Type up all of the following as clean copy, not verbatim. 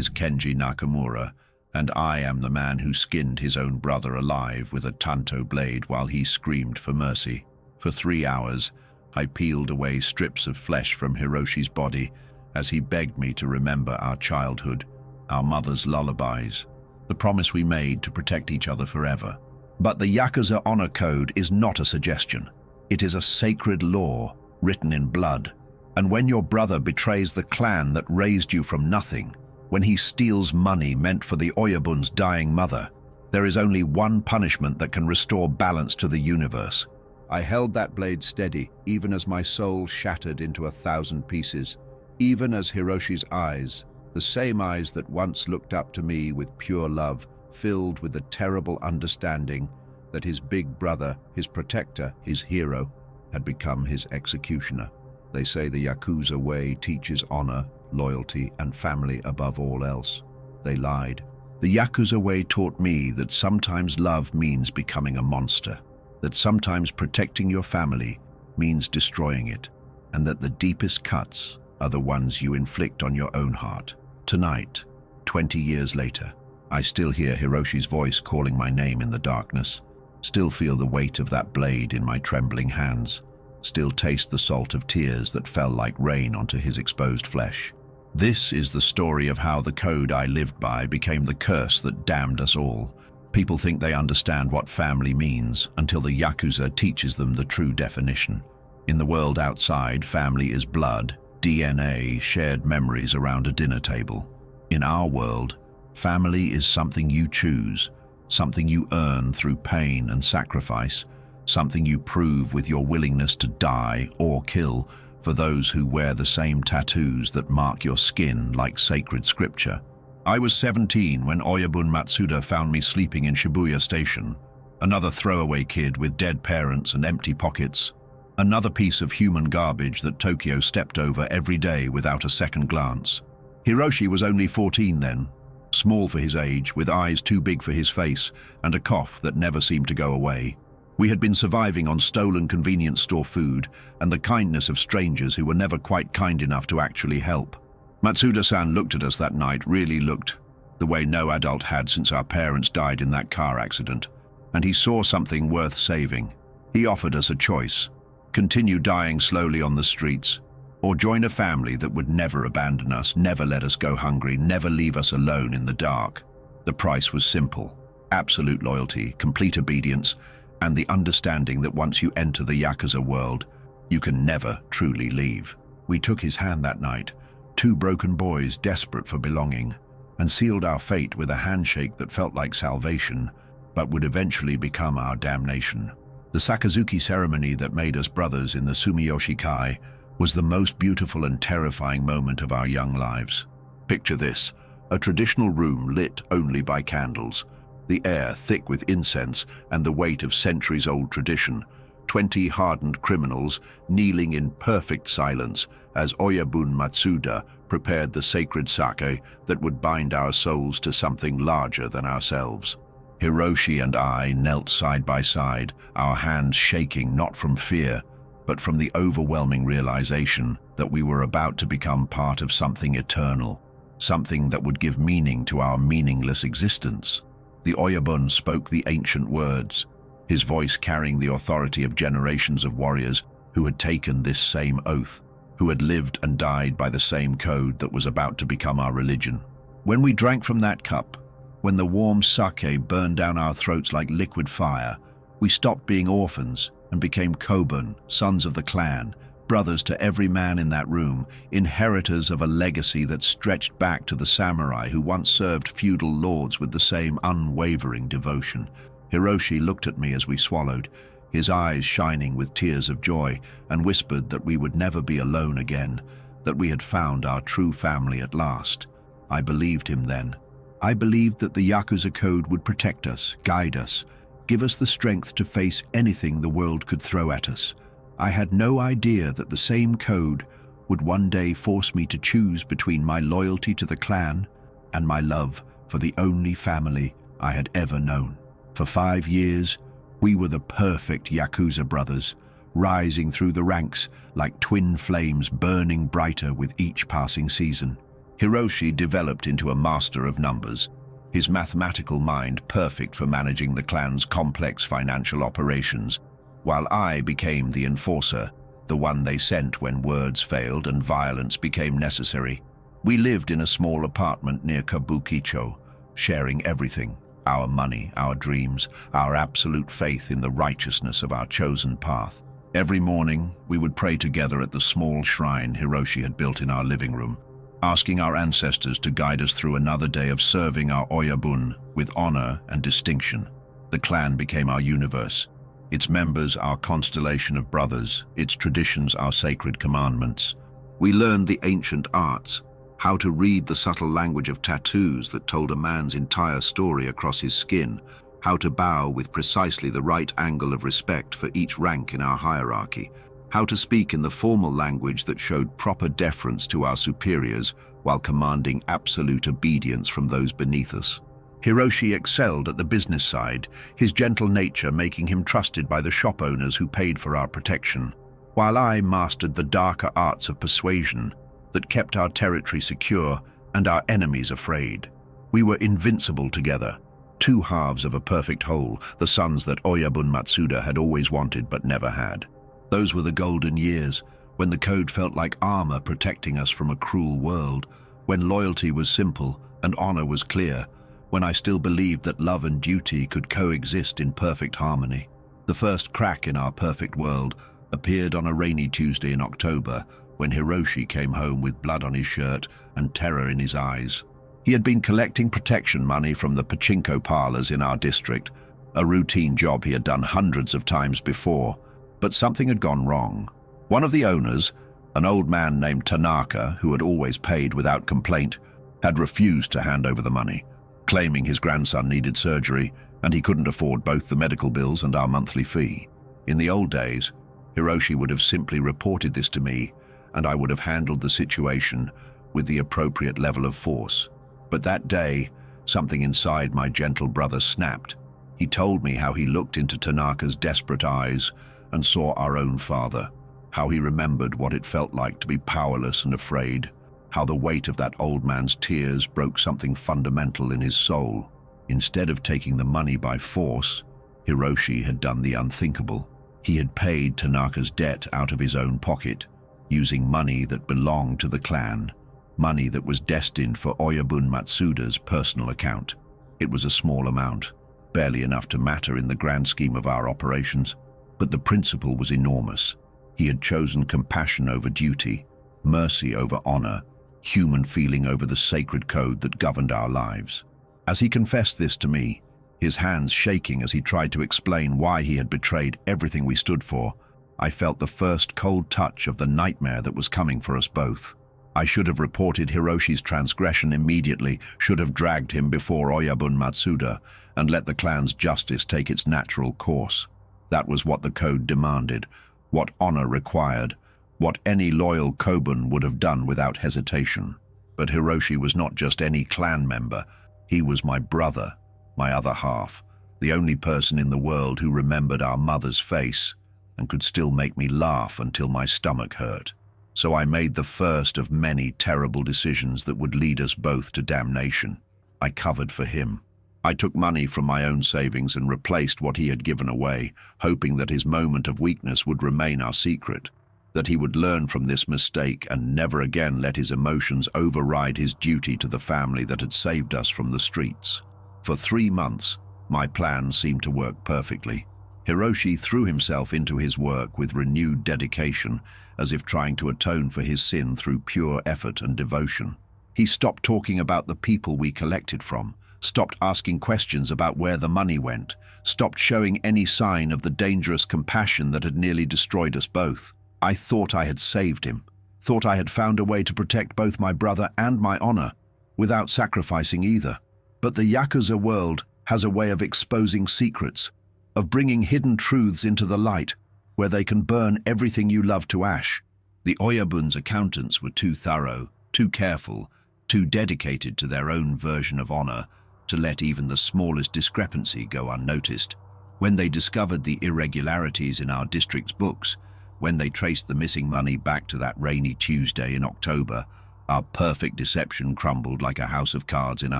is Kenji Nakamura, and I am the man who skinned his own brother alive with a tanto blade while he screamed for mercy. For 3 hours, I peeled away strips of flesh from Hiroshi's body as he begged me to remember our childhood, our mother's lullabies, the promise we made to protect each other forever. But the Yakuza Honor Code is not a suggestion. It is a sacred law written in blood. And when your brother betrays the clan that raised you from nothing, when he steals money meant for the Oyabun's dying mother, there is only one punishment that can restore balance to the universe. I held that blade steady, even as my soul shattered into 1,000 pieces, even as Hiroshi's eyes, the same eyes that once looked up to me with pure love, filled with the terrible understanding that his big brother, his protector, his hero, had become his executioner. They say the Yakuza way teaches honor, loyalty, and family above all else. They lied. The Yakuza way taught me that sometimes love means becoming a monster, that sometimes protecting your family means destroying it, and that the deepest cuts are the ones you inflict on your own heart. Tonight, 20 years later, I still hear Hiroshi's voice calling my name in the darkness, still feel the weight of that blade in my trembling hands, still taste the salt of tears that fell like rain onto his exposed flesh. This is the story of how the code I lived by became the curse that damned us all. People think they understand what family means until the Yakuza teaches them the true definition. In the world outside, family is blood, DNA, shared memories around a dinner table. In our world, family is something you choose, something you earn through pain and sacrifice, something you prove with your willingness to die or kill for those who wear the same tattoos that mark your skin like sacred scripture. I was 17 when Oyabun Matsuda found me sleeping in Shibuya Station, another throwaway kid with dead parents and empty pockets, another piece of human garbage that Tokyo stepped over every day without a second glance. Hiroshi was only 14 then, small for his age, with eyes too big for his face, and a cough that never seemed to go away. We had been surviving on stolen convenience store food and the kindness of strangers who were never quite kind enough to actually help. Matsuda-san looked at us that night, really looked, the way no adult had since our parents died in that car accident, and he saw something worth saving. He offered us a choice: continue dying slowly on the streets, or join a family that would never abandon us, never let us go hungry, never leave us alone in the dark. The price was simple: absolute loyalty, complete obedience, and the understanding that once you enter the Yakuza world, you can never truly leave. We took his hand that night, two broken boys desperate for belonging, and sealed our fate with a handshake that felt like salvation, but would eventually become our damnation. The Sakazuki ceremony that made us brothers in the Sumiyoshi Kai was the most beautiful and terrifying moment of our young lives. Picture this: a traditional room lit only by candles, the air thick with incense and the weight of centuries-old tradition, 20 hardened criminals kneeling in perfect silence as Oyabun Matsuda prepared the sacred sake that would bind our souls to something larger than ourselves. Hiroshi and I knelt side by side, our hands shaking not from fear, but from the overwhelming realization that we were about to become part of something eternal, something that would give meaning to our meaningless existence. The Oyabun spoke the ancient words, his voice carrying the authority of generations of warriors who had taken this same oath, who had lived and died by the same code that was about to become our religion. When we drank from that cup, when the warm sake burned down our throats like liquid fire, we stopped being orphans and became Kobun, sons of the clan, brothers to every man in that room, inheritors of a legacy that stretched back to the samurai who once served feudal lords with the same unwavering devotion. Hiroshi looked at me as we swallowed, his eyes shining with tears of joy, and whispered that we would never be alone again, that we had found our true family at last. I believed him then. I believed that the Yakuza code would protect us, guide us, give us the strength to face anything the world could throw at us. I had no idea that the same code would one day force me to choose between my loyalty to the clan and my love for the only family I had ever known. For 5 years, we were the perfect Yakuza brothers, rising through the ranks like twin flames burning brighter with each passing season. Hiroshi developed into a master of numbers, his mathematical mind perfect for managing the clan's complex financial operations, while I became the enforcer, the one they sent when words failed and violence became necessary. We lived in a small apartment near Kabukicho, sharing everything, our money, our dreams, our absolute faith in the righteousness of our chosen path. Every morning, we would pray together at the small shrine Hiroshi had built in our living room, asking our ancestors to guide us through another day of serving our Oyabun with honor and distinction. The clan became our universe, its members our constellation of brothers, its traditions our sacred commandments. We learned the ancient arts, how to read the subtle language of tattoos that told a man's entire story across his skin, how to bow with precisely the right angle of respect for each rank in our hierarchy, how to speak in the formal language that showed proper deference to our superiors while commanding absolute obedience from those beneath us. Hiroshi excelled at the business side, his gentle nature making him trusted by the shop owners who paid for our protection, while I mastered the darker arts of persuasion that kept our territory secure and our enemies afraid. We were invincible together, two halves of a perfect whole, the sons that Oyabun Matsuda had always wanted but never had. Those were the golden years, when the code felt like armor protecting us from a cruel world, when loyalty was simple and honor was clear, when I still believed that love and duty could coexist in perfect harmony. The first crack in our perfect world appeared on a rainy Tuesday in October, when Hiroshi came home with blood on his shirt and terror in his eyes. He had been collecting protection money from the pachinko parlors in our district, a routine job he had done hundreds of times before, but something had gone wrong. One of the owners, an old man named Tanaka, who had always paid without complaint, had refused to hand over the money, claiming his grandson needed surgery and he couldn't afford both the medical bills and our monthly fee. In the old days, Hiroshi would have simply reported this to me, and I would have handled the situation with the appropriate level of force. But that day, something inside my gentle brother snapped. He told me how he looked into Tanaka's desperate eyes and saw our own father, how he remembered what it felt like to be powerless and afraid, how the weight of that old man's tears broke something fundamental in his soul. Instead of taking the money by force, Hiroshi had done the unthinkable. He had paid Tanaka's debt out of his own pocket, using money that belonged to the clan, money that was destined for Oyabun Matsuda's personal account. It was a small amount, barely enough to matter in the grand scheme of our operations, but the principle was enormous. He had chosen compassion over duty, mercy over honor, human feeling over the sacred code that governed our lives. As he confessed this to me, his hands shaking as he tried to explain why he had betrayed everything we stood for, I felt the first cold touch of the nightmare that was coming for us both. I should have reported Hiroshi's transgression immediately, should have dragged him before Oyabun Matsuda, and let the clan's justice take its natural course. That was what the code demanded, what honor required, what any loyal Kobun would have done without hesitation. But Hiroshi was not just any clan member. He was my brother, my other half, the only person in the world who remembered our mother's face and could still make me laugh until my stomach hurt. So I made the first of many terrible decisions that would lead us both to damnation. I covered for him. I took money from my own savings and replaced what he had given away, hoping that his moment of weakness would remain our secret, that he would learn from this mistake and never again let his emotions override his duty to the family that had saved us from the streets. For 3 months, my plan seemed to work perfectly. Hiroshi threw himself into his work with renewed dedication, as if trying to atone for his sin through pure effort and devotion. He stopped talking about the people we collected from, stopped asking questions about where the money went, stopped showing any sign of the dangerous compassion that had nearly destroyed us both. I thought I had saved him, thought I had found a way to protect both my brother and my honor, without sacrificing either. But the Yakuza world has a way of exposing secrets, of bringing hidden truths into the light, where they can burn everything you love to ash. The Oyabun's accountants were too thorough, too careful, too dedicated to their own version of honor to let even the smallest discrepancy go unnoticed. When they discovered the irregularities in our district's books, when they traced the missing money back to that rainy Tuesday in October, Our perfect deception crumbled like a house of cards in a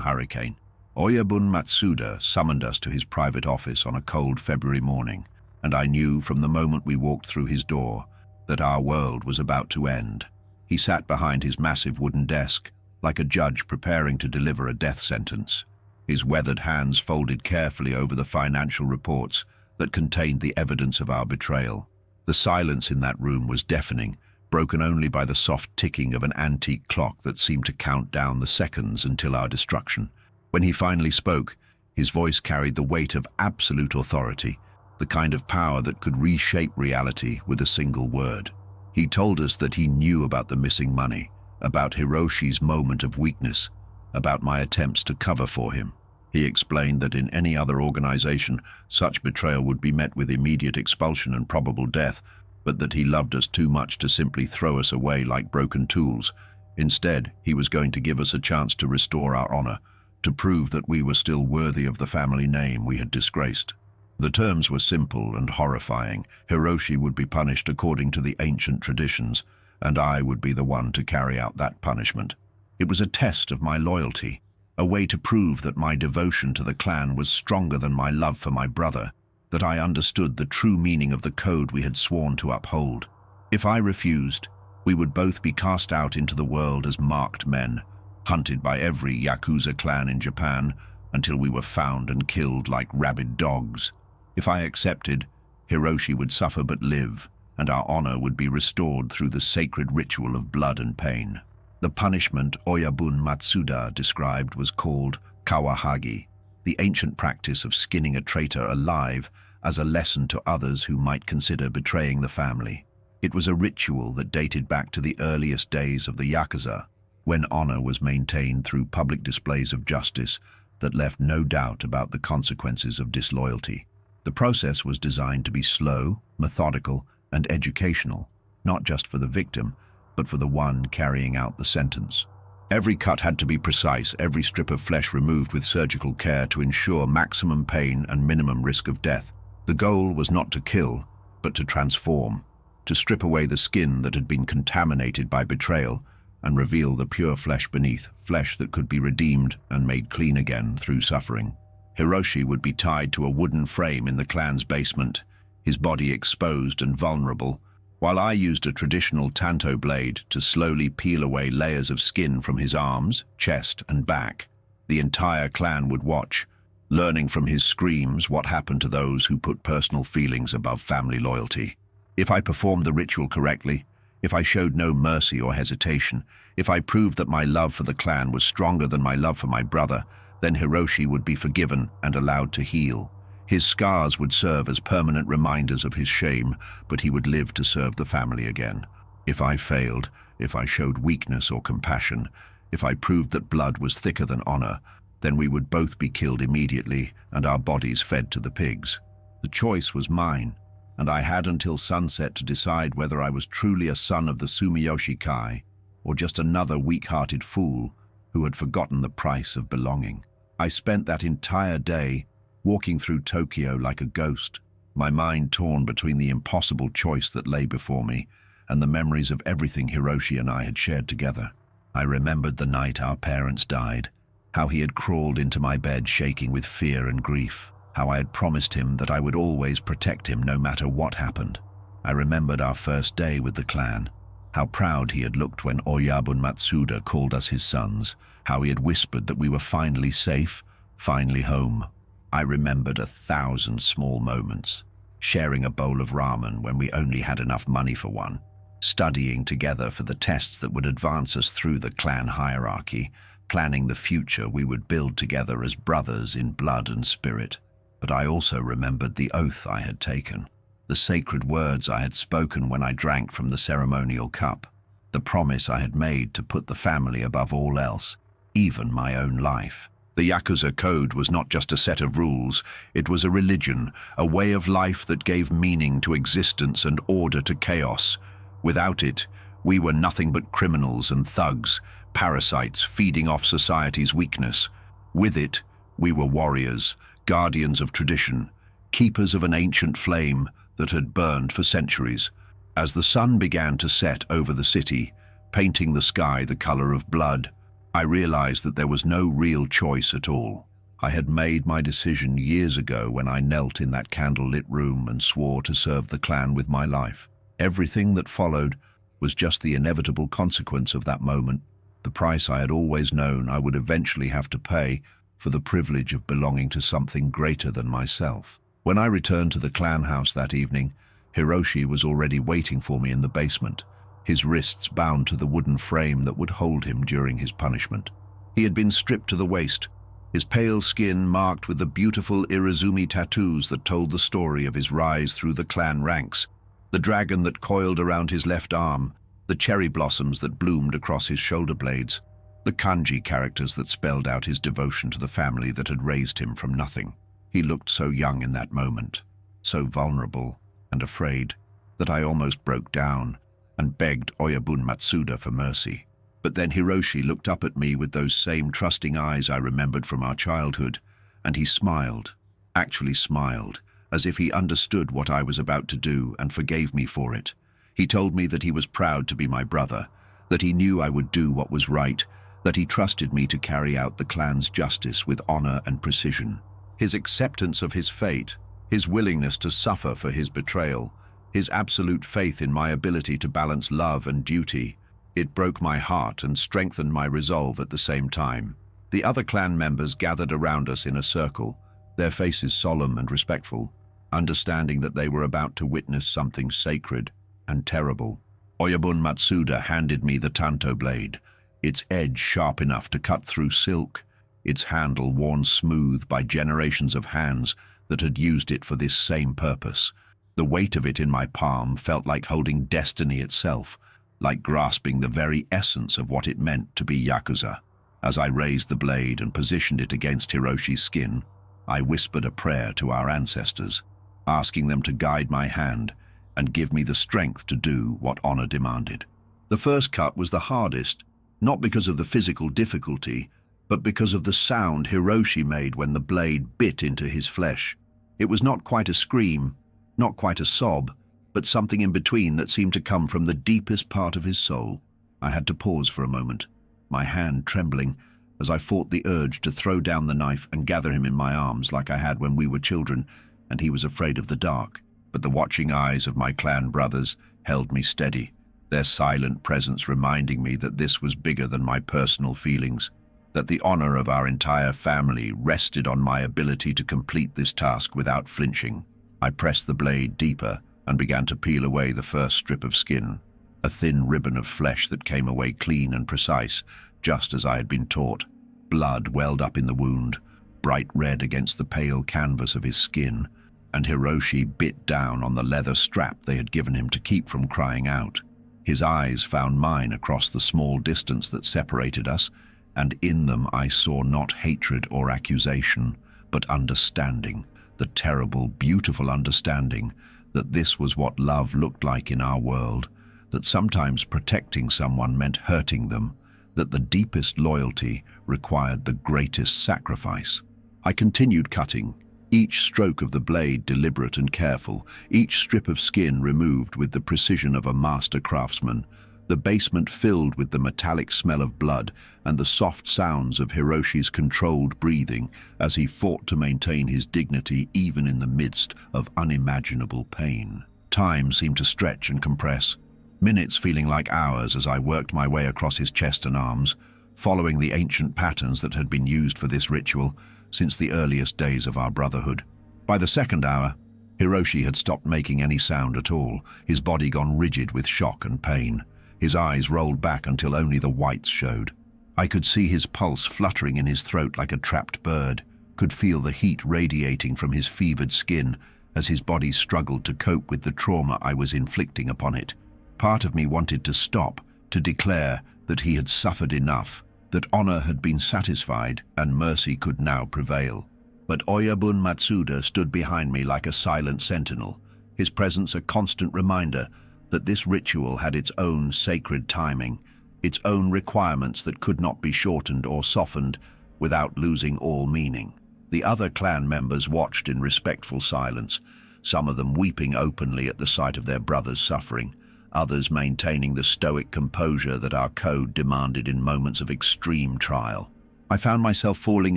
hurricane. Oyabun Matsuda summoned us to his private office on a cold February morning, and I knew from the moment we walked through his door that our world was about to end. He sat behind his massive wooden desk, like a judge preparing to deliver a death sentence. His weathered hands folded carefully over the financial reports that contained the evidence of our betrayal. The silence in that room was deafening, broken only by the soft ticking of an antique clock that seemed to count down the seconds until our destruction. When he finally spoke, his voice carried the weight of absolute authority, the kind of power that could reshape reality with a single word. He told us that he knew about the missing money, about Hiroshi's moment of weakness, about my attempts to cover for him. He explained that in any other organization, such betrayal would be met with immediate expulsion and probable death, but that he loved us too much to simply throw us away like broken tools. Instead, he was going to give us a chance to restore our honor, to prove that we were still worthy of the family name we had disgraced. The terms were simple and horrifying. Hiroshi would be punished according to the ancient traditions, and I would be the one to carry out that punishment. It was a test of my loyalty, a way to prove that my devotion to the clan was stronger than my love for my brother, that I understood the true meaning of the code we had sworn to uphold. If I refused, we would both be cast out into the world as marked men, hunted by every Yakuza clan in Japan until we were found and killed like rabid dogs. If I accepted, Hiroshi would suffer but live, and our honor would be restored through the sacred ritual of blood and pain. The punishment Oyabun Matsuda described was called kawahagi, the ancient practice of skinning a traitor alive as a lesson to others who might consider betraying the family. It was a ritual that dated back to the earliest days of the Yakuza, when honor was maintained through public displays of justice that left no doubt about the consequences of disloyalty. The process was designed to be slow, methodical, and educational, not just for the victim, but for the one carrying out the sentence. Every cut had to be precise, every strip of flesh removed with surgical care to ensure maximum pain and minimum risk of death. The goal was not to kill, but to transform, to strip away the skin that had been contaminated by betrayal and reveal the pure flesh beneath, flesh that could be redeemed and made clean again through suffering. Hiroshi would be tied to a wooden frame in the clan's basement, his body exposed and vulnerable, while I used a traditional tanto blade to slowly peel away layers of skin from his arms, chest, and back. The entire clan would watch, learning from his screams what happened to those who put personal feelings above family loyalty. If I performed the ritual correctly, if I showed no mercy or hesitation, if I proved that my love for the clan was stronger than my love for my brother, then Hiroshi would be forgiven and allowed to heal. His scars would serve as permanent reminders of his shame, but he would live to serve the family again. If I failed, if I showed weakness or compassion, if I proved that blood was thicker than honor, then we would both be killed immediately and our bodies fed to the pigs. The choice was mine, and I had until sunset to decide whether I was truly a son of the Sumiyoshi Kai or just another weak-hearted fool who had forgotten the price of belonging. I spent that entire day walking through Tokyo like a ghost, my mind torn between the impossible choice that lay before me and the memories of everything Hiroshi and I had shared together. I remembered the night our parents died, how he had crawled into my bed shaking with fear and grief, how I had promised him that I would always protect him no matter what happened. I remembered our first day with the clan, how proud he had looked when Oyabun Matsuda called us his sons, how he had whispered that we were finally safe, finally home. I remembered 1,000 small moments, sharing a bowl of ramen when we only had enough money for one, studying together for the tests that would advance us through the clan hierarchy, planning the future we would build together as brothers in blood and spirit. But I also remembered the oath I had taken, the sacred words I had spoken when I drank from the ceremonial cup, the promise I had made to put the family above all else, even my own life. The Yakuza Code was not just a set of rules, it was a religion, a way of life that gave meaning to existence and order to chaos. Without it, we were nothing but criminals and thugs, parasites feeding off society's weakness. With it, we were warriors, guardians of tradition, keepers of an ancient flame that had burned for centuries. As the sun began to set over the city, painting the sky the color of blood. I realized that there was no real choice at all. I had made my decision years ago when I knelt in that candlelit room and swore to serve the clan with my life. Everything that followed was just the inevitable consequence of that moment, the price I had always known I would eventually have to pay for the privilege of belonging to something greater than myself. When I returned to the clan house that evening, Hiroshi was already waiting for me in the basement, his wrists bound to the wooden frame that would hold him during his punishment. He had been stripped to the waist, his pale skin marked with the beautiful Irizumi tattoos that told the story of his rise through the clan ranks, the dragon that coiled around his left arm, the cherry blossoms that bloomed across his shoulder blades, the kanji characters that spelled out his devotion to the family that had raised him from nothing. He looked so young in that moment, so vulnerable and afraid, that I almost broke down and begged Oyabun Matsuda for mercy. But then Hiroshi looked up at me with those same trusting eyes I remembered from our childhood, and he smiled, actually smiled, as if he understood what I was about to do and forgave me for it. He told me that he was proud to be my brother, that he knew I would do what was right, that he trusted me to carry out the clan's justice with honor and precision. His acceptance of his fate, his willingness to suffer for his betrayal, his absolute faith in my ability to balance love and duty, it broke my heart and strengthened my resolve at the same time. The other clan members gathered around us in a circle, their faces solemn and respectful, understanding that they were about to witness something sacred and terrible. Oyabun Matsuda handed me the tanto blade, its edge sharp enough to cut through silk, its handle worn smooth by generations of hands that had used it for this same purpose. The weight of it in my palm felt like holding destiny itself, like grasping the very essence of what it meant to be Yakuza. As I raised the blade and positioned it against Hiroshi's skin, I whispered a prayer to our ancestors, asking them to guide my hand and give me the strength to do what honor demanded. The first cut was the hardest, not because of the physical difficulty, but because of the sound Hiroshi made when the blade bit into his flesh. It was not quite a scream, not quite a sob, but something in between that seemed to come from the deepest part of his soul. I had to pause for a moment, my hand trembling, as I fought the urge to throw down the knife and gather him in my arms like I had when we were children and he was afraid of the dark. But the watching eyes of my clan brothers held me steady, their silent presence reminding me that this was bigger than my personal feelings, that the honor of our entire family rested on my ability to complete this task without flinching. I pressed the blade deeper and began to peel away the first strip of skin, a thin ribbon of flesh that came away clean and precise, just as I had been taught. Blood welled up in the wound, bright red against the pale canvas of his skin, and Hiroshi bit down on the leather strap they had given him to keep from crying out. His eyes found mine across the small distance that separated us, and in them I saw not hatred or accusation, but understanding, the terrible, beautiful understanding that this was what love looked like in our world, that sometimes protecting someone meant hurting them, that the deepest loyalty required the greatest sacrifice. I continued cutting, each stroke of the blade deliberate and careful, each strip of skin removed with the precision of a master craftsman, the basement filled with the metallic smell of blood and the soft sounds of Hiroshi's controlled breathing as he fought to maintain his dignity even in the midst of unimaginable pain. Time seemed to stretch and compress, minutes feeling like hours as I worked my way across his chest and arms, following the ancient patterns that had been used for this ritual since the earliest days of our brotherhood. By the second hour, Hiroshi had stopped making any sound at all, his body gone rigid with shock and pain. His eyes rolled back until only the whites showed. I could see his pulse fluttering in his throat like a trapped bird, could feel the heat radiating from his fevered skin as his body struggled to cope with the trauma I was inflicting upon it. Part of me wanted to stop, to declare that he had suffered enough, that honor had been satisfied and mercy could now prevail. But Oyabun Matsuda stood behind me like a silent sentinel, his presence a constant reminder that this ritual had its own sacred timing, its own requirements that could not be shortened or softened without losing all meaning. The other clan members watched in respectful silence, some of them weeping openly at the sight of their brother's suffering, others maintaining the stoic composure that our code demanded in moments of extreme trial. I found myself falling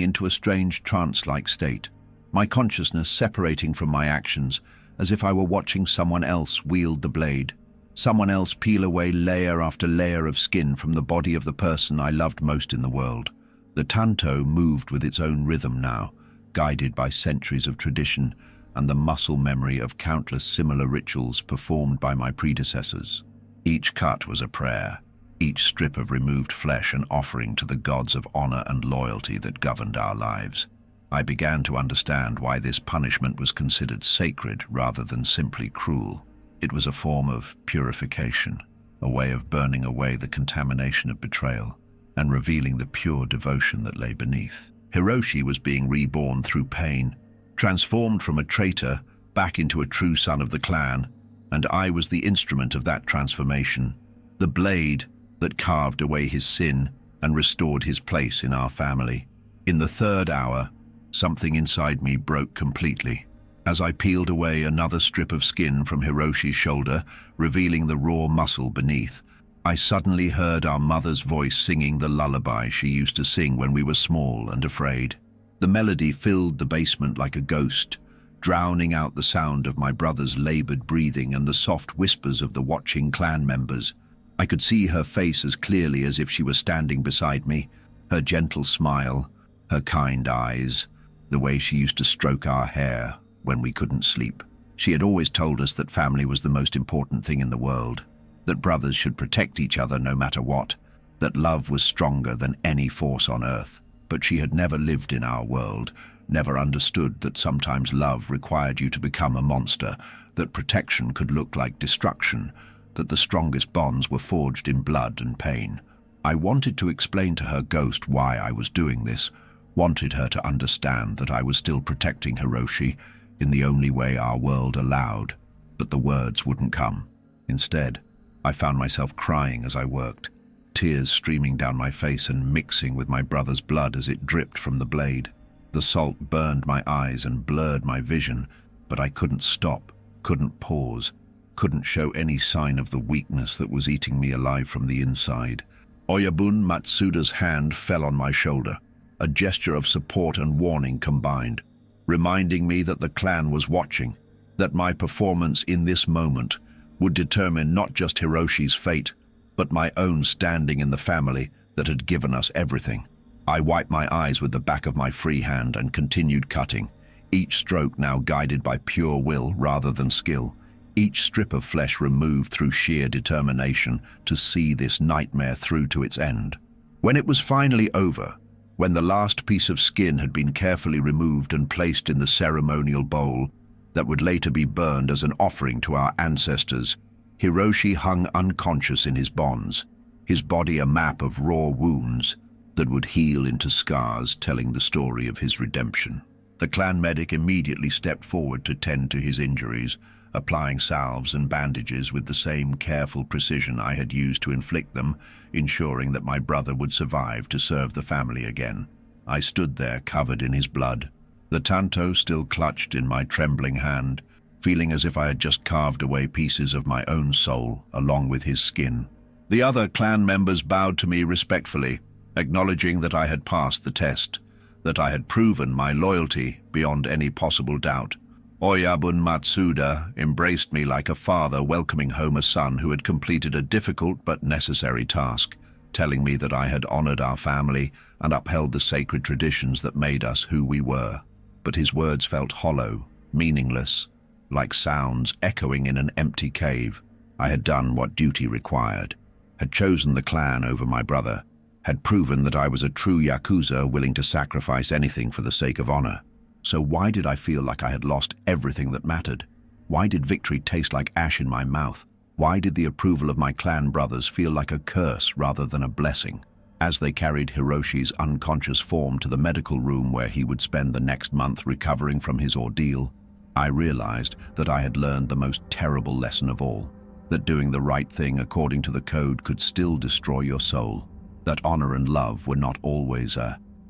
into a strange trance-like state, my consciousness separating from my actions as if I were watching someone else wield the blade, someone else peel away layer after layer of skin from the body of the person I loved most in the world. The tanto moved with its own rhythm now, guided by centuries of tradition and the muscle memory of countless similar rituals performed by my predecessors. Each cut was a prayer, each strip of removed flesh an offering to the gods of honor and loyalty that governed our lives. I began to understand why this punishment was considered sacred rather than simply cruel. It was a form of purification, a way of burning away the contamination of betrayal and revealing the pure devotion that lay beneath. Hiroshi was being reborn through pain, transformed from a traitor back into a true son of the clan, and I was the instrument of that transformation, the blade that carved away his sin and restored his place in our family. In the third hour, something inside me broke completely. As I peeled away another strip of skin from Hiroshi's shoulder, revealing the raw muscle beneath, I suddenly heard our mother's voice singing the lullaby she used to sing when we were small and afraid. The melody filled the basement like a ghost, drowning out the sound of my brother's labored breathing and the soft whispers of the watching clan members. I could see her face as clearly as if she were standing beside me, her gentle smile, her kind eyes, the way she used to stroke our hair when we couldn't sleep. She had always told us that family was the most important thing in the world, that brothers should protect each other no matter what, that love was stronger than any force on earth. But she had never lived in our world, never understood that sometimes love required you to become a monster, that protection could look like destruction, that the strongest bonds were forged in blood and pain. I wanted to explain to her ghost why I was doing this, wanted her to understand that I was still protecting Hiroshi in the only way our world allowed, but the words wouldn't come. Instead, I found myself crying as I worked, tears streaming down my face and mixing with my brother's blood as it dripped from the blade. The salt burned my eyes and blurred my vision, but I couldn't stop, couldn't pause, couldn't show any sign of the weakness that was eating me alive from the inside. Oyabun Matsuda's hand fell on my shoulder, a gesture of support and warning combined, reminding me that the clan was watching, that my performance in this moment would determine not just Hiroshi's fate, but my own standing in the family that had given us everything. I wiped my eyes with the back of my free hand and continued cutting, each stroke now guided by pure will rather than skill, each strip of flesh removed through sheer determination to see this nightmare through to its end. When it was finally over, when the last piece of skin had been carefully removed and placed in the ceremonial bowl that would later be burned as an offering to our ancestors, Hiroshi hung unconscious in his bonds, his body a map of raw wounds that would heal into scars telling the story of his redemption. The clan medic immediately stepped forward to tend to his injuries, applying salves and bandages with the same careful precision I had used to inflict them, ensuring that my brother would survive to serve the family again. I stood there covered in his blood, the tanto still clutched in my trembling hand, feeling as if I had just carved away pieces of my own soul along with his skin. The other clan members bowed to me respectfully, acknowledging that I had passed the test, that I had proven my loyalty beyond any possible doubt. Oyabun Matsuda embraced me like a father welcoming home a son who had completed a difficult but necessary task, telling me that I had honored our family and upheld the sacred traditions that made us who we were. But his words felt hollow, meaningless, like sounds echoing in an empty cave. I had done what duty required, had chosen the clan over my brother, had proven that I was a true Yakuza willing to sacrifice anything for the sake of honor. So why did I feel like I had lost everything that mattered? Why did victory taste like ash in my mouth? Why did the approval of my clan brothers feel like a curse rather than a blessing? As they carried Hiroshi's unconscious form to the medical room where he would spend the next month recovering from his ordeal, I realized that I had learned the most terrible lesson of all, that doing the right thing according to the code could still destroy your soul, that honor and love were not always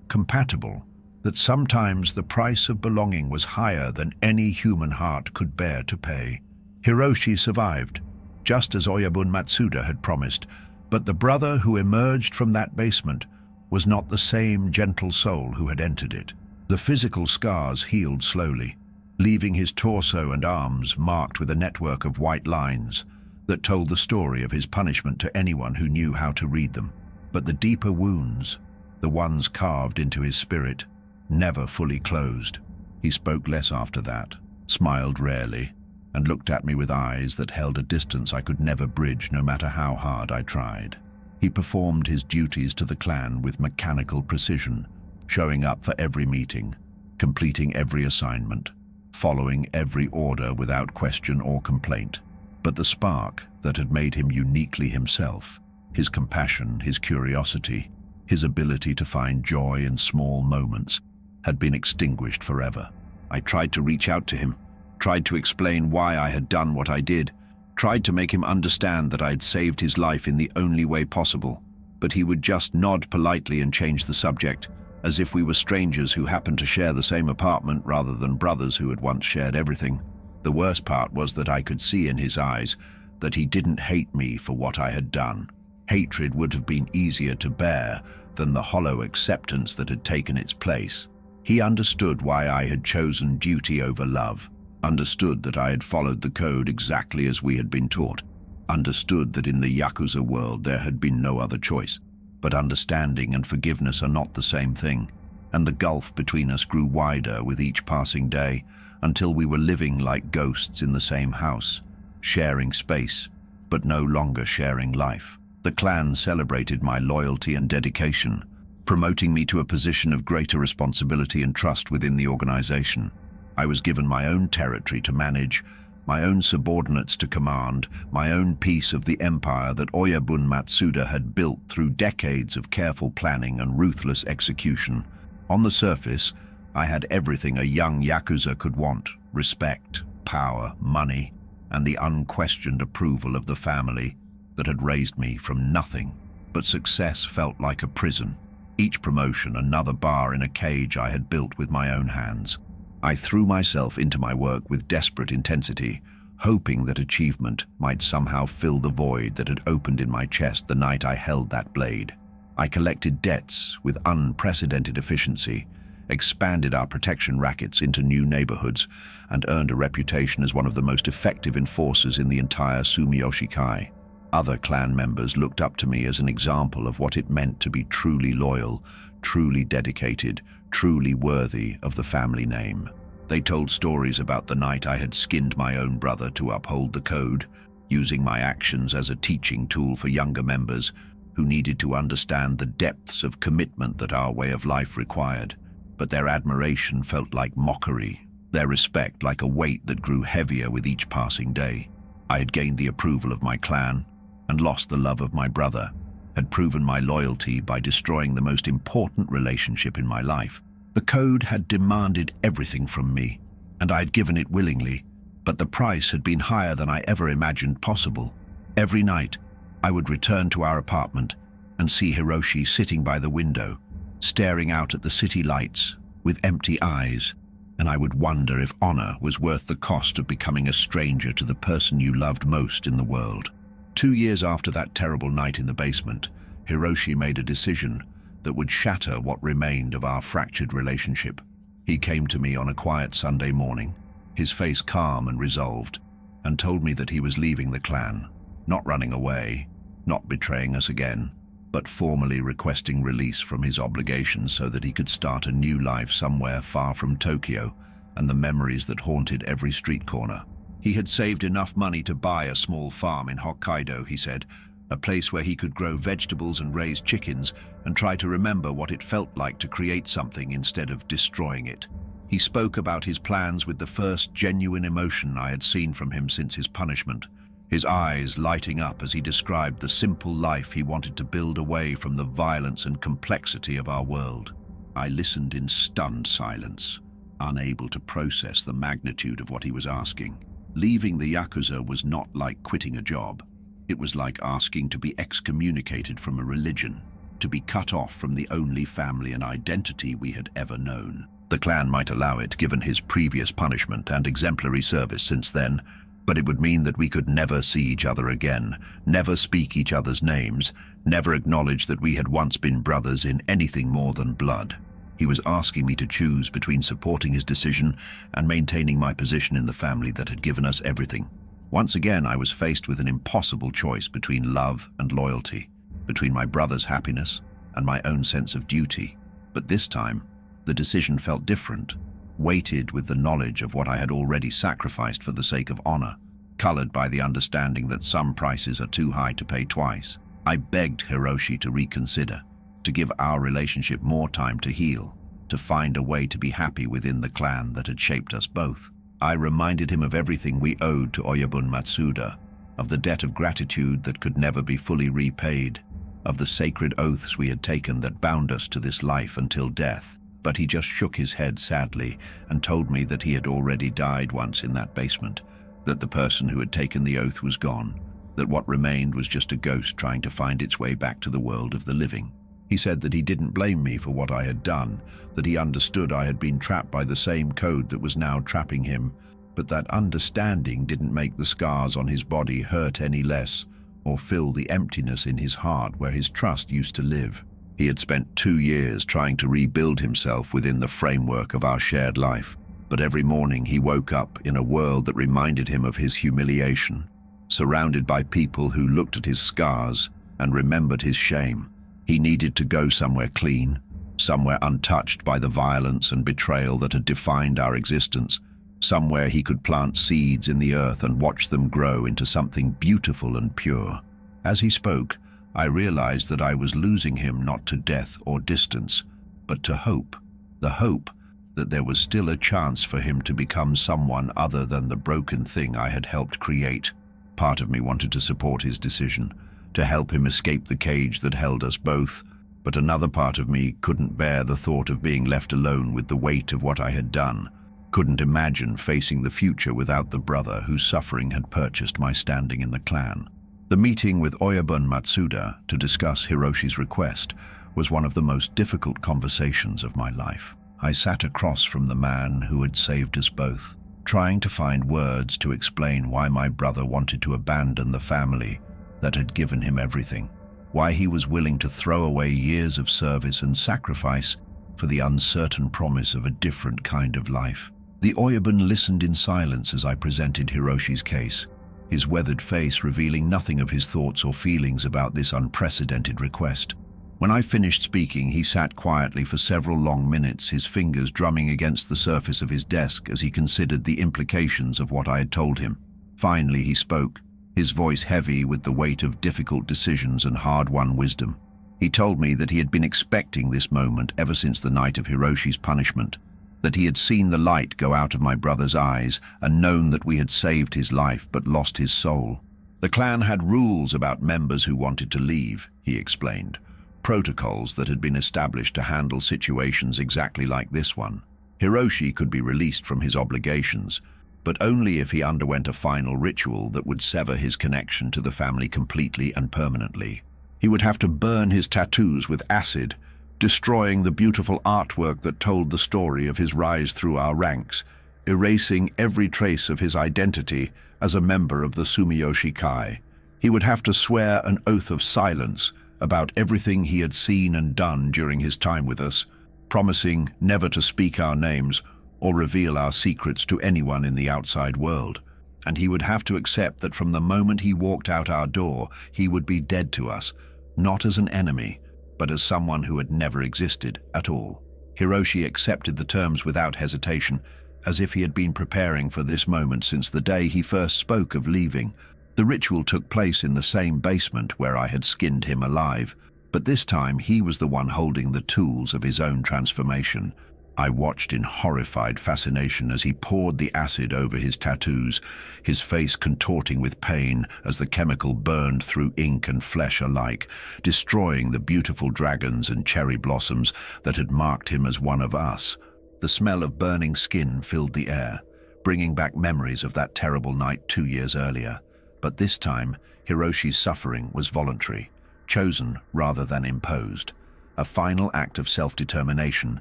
compatible, that sometimes the price of belonging was higher than any human heart could bear to pay. Hiroshi survived. just as Oyabun Matsuda had promised, but the brother who emerged from that basement was not the same gentle soul who had entered it. The physical scars healed slowly, leaving his torso and arms marked with a network of white lines that told the story of his punishment to anyone who knew how to read them. But the deeper wounds, the ones carved into his spirit, never fully closed. He spoke less after that, smiled rarely, and looked at me with eyes that held a distance I could never bridge no matter how hard I tried. He performed his duties to the clan with mechanical precision, showing up for every meeting, completing every assignment, following every order without question or complaint. But the spark that had made him uniquely himself, his compassion, his curiosity, his ability to find joy in small moments, had been extinguished forever. I tried to reach out to him, tried to explain why I had done what I did, tried to make him understand that I had saved his life in the only way possible, but he would just nod politely and change the subject, as if we were strangers who happened to share the same apartment rather than brothers who had once shared everything. The worst part was that I could see in his eyes that he didn't hate me for what I had done. Hatred would have been easier to bear than the hollow acceptance that had taken its place. He understood why I had chosen duty over love, understood that I had followed the code exactly as we had been taught, understood that in the Yakuza world there had been no other choice. But understanding and forgiveness are not the same thing, and the gulf between us grew wider with each passing day until we were living like ghosts in the same house, sharing space, but no longer sharing life. The clan celebrated my loyalty and dedication, promoting me to a position of greater responsibility and trust within the organization. I was given my own territory to manage, my own subordinates to command, my own piece of the empire that Oyabun Matsuda had built through decades of careful planning and ruthless execution. On the surface, I had everything a young Yakuza could want: respect, power, money, and the unquestioned approval of the family that had raised me from nothing. But success felt like a prison. Each promotion another bar in a cage I had built with my own hands. I threw myself into my work with desperate intensity, hoping that achievement might somehow fill the void that had opened in my chest the night I held that blade. I collected debts with unprecedented efficiency, expanded our protection rackets into new neighborhoods, and earned a reputation as one of the most effective enforcers in the entire Sumiyoshi Kai. Other clan members looked up to me as an example of what it meant to be truly loyal, truly dedicated, truly worthy of the family name. They told stories about the night I had skinned my own brother to uphold the code, using my actions as a teaching tool for younger members who needed to understand the depths of commitment that our way of life required. But their admiration felt like mockery, their respect like a weight that grew heavier with each passing day. I had gained the approval of my clan and lost the love of my brother, had proven my loyalty by destroying the most important relationship in my life. The code had demanded everything from me, and I had given it willingly, but the price had been higher than I ever imagined possible. Every night, I would return to our apartment and see Hiroshi sitting by the window, staring out at the city lights with empty eyes, and I would wonder if honor was worth the cost of becoming a stranger to the person you loved most in the world. 2 years after that terrible night in the basement, Hiroshi made a decision that would shatter what remained of our fractured relationship. He came to me on a quiet Sunday morning, his face calm and resolved, and told me that he was leaving the clan, not running away, not betraying us again, but formally requesting release from his obligations so that he could start a new life somewhere far from Tokyo and the memories that haunted every street corner. He had saved enough money to buy a small farm in Hokkaido, he said, a place where he could grow vegetables and raise chickens and try to remember what it felt like to create something instead of destroying it. He spoke about his plans with the first genuine emotion I had seen from him since his punishment, his eyes lighting up as he described the simple life he wanted to build away from the violence and complexity of our world. I listened in stunned silence, unable to process the magnitude of what he was asking. Leaving the Yakuza was not like quitting a job. It was like asking to be excommunicated from a religion, to be cut off from the only family and identity we had ever known. The clan might allow it, given his previous punishment and exemplary service since then, But it would mean that we could never see each other again, never speak each other's names, never acknowledge that we had once been brothers in anything more than blood. He was asking me to choose between supporting his decision and maintaining my position in the family that had given us everything. Once again, I was faced with an impossible choice between love and loyalty, between my brother's happiness and my own sense of duty. But this time, the decision felt different, weighted with the knowledge of what I had already sacrificed for the sake of honor, colored by the understanding that some prices are too high to pay twice. I begged Hiroshi to reconsider, to give our relationship more time to heal, to find a way to be happy within the clan that had shaped us both. I reminded him of everything we owed to Oyabun Matsuda, of the debt of gratitude that could never be fully repaid, of the sacred oaths we had taken that bound us to this life until death. But he just shook his head sadly and told me that he had already died once in that basement, that the person who had taken the oath was gone, that what remained was just a ghost trying to find its way back to the world of the living. He said that he didn't blame me for what I had done, that he understood I had been trapped by the same code that was now trapping him, but that understanding didn't make the scars on his body hurt any less or fill the emptiness in his heart where his trust used to live. He had spent 2 years trying to rebuild himself within the framework of our shared life, but every morning he woke up in a world that reminded him of his humiliation, surrounded by people who looked at his scars and remembered his shame. He needed to go somewhere clean, somewhere untouched by the violence and betrayal that had defined our existence, somewhere he could plant seeds in the earth and watch them grow into something beautiful and pure. As he spoke, I realized that I was losing him not to death or distance, but to hope. The hope that there was still a chance for him to become someone other than the broken thing I had helped create. Part of me wanted to support his decision, to help him escape the cage that held us both, but another part of me couldn't bear the thought of being left alone with the weight of what I had done, couldn't imagine facing the future without the brother whose suffering had purchased my standing in the clan. The meeting with Oyabun Matsuda to discuss Hiroshi's request was one of the most difficult conversations of my life. I sat across from the man who had saved us both, trying to find words to explain why my brother wanted to abandon the family that had given him everything, why he was willing to throw away years of service and sacrifice for the uncertain promise of a different kind of life. The Oyabun listened in silence as I presented Hiroshi's case, his weathered face revealing nothing of his thoughts or feelings about this unprecedented request. When I finished speaking, he sat quietly for several long minutes, his fingers drumming against the surface of his desk as he considered the implications of what I had told him. Finally, he spoke, his voice heavy with the weight of difficult decisions and hard-won wisdom. He told me that he had been expecting this moment ever since the night of Hiroshi's punishment, that he had seen the light go out of my brother's eyes and known that we had saved his life but lost his soul. The clan had rules about members who wanted to leave, he explained, protocols that had been established to handle situations exactly like this one. Hiroshi could be released from his obligations, but only if he underwent a final ritual that would sever his connection to the family completely and permanently. He would have to burn his tattoos with acid, destroying the beautiful artwork that told the story of his rise through our ranks, erasing every trace of his identity as a member of the Sumiyoshi Kai. He would have to swear an oath of silence about everything he had seen and done during his time with us, promising never to speak our names or reveal our secrets to anyone in the outside world. And he would have to accept that from the moment he walked out our door, he would be dead to us, not as an enemy, but as someone who had never existed at all. Hiroshi accepted the terms without hesitation, as if he had been preparing for this moment since the day he first spoke of leaving. The ritual took place in the same basement where I had skinned him alive, but this time he was the one holding the tools of his own transformation. I watched in horrified fascination as he poured the acid over his tattoos, his face contorting with pain as the chemical burned through ink and flesh alike, destroying the beautiful dragons and cherry blossoms that had marked him as one of us. The smell of burning skin filled the air, bringing back memories of that terrible night 2 years earlier. But this time, Hiroshi's suffering was voluntary, chosen rather than imposed, a final act of self-determination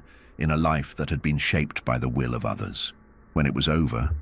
in a life that had been shaped by the will of others. When it was over,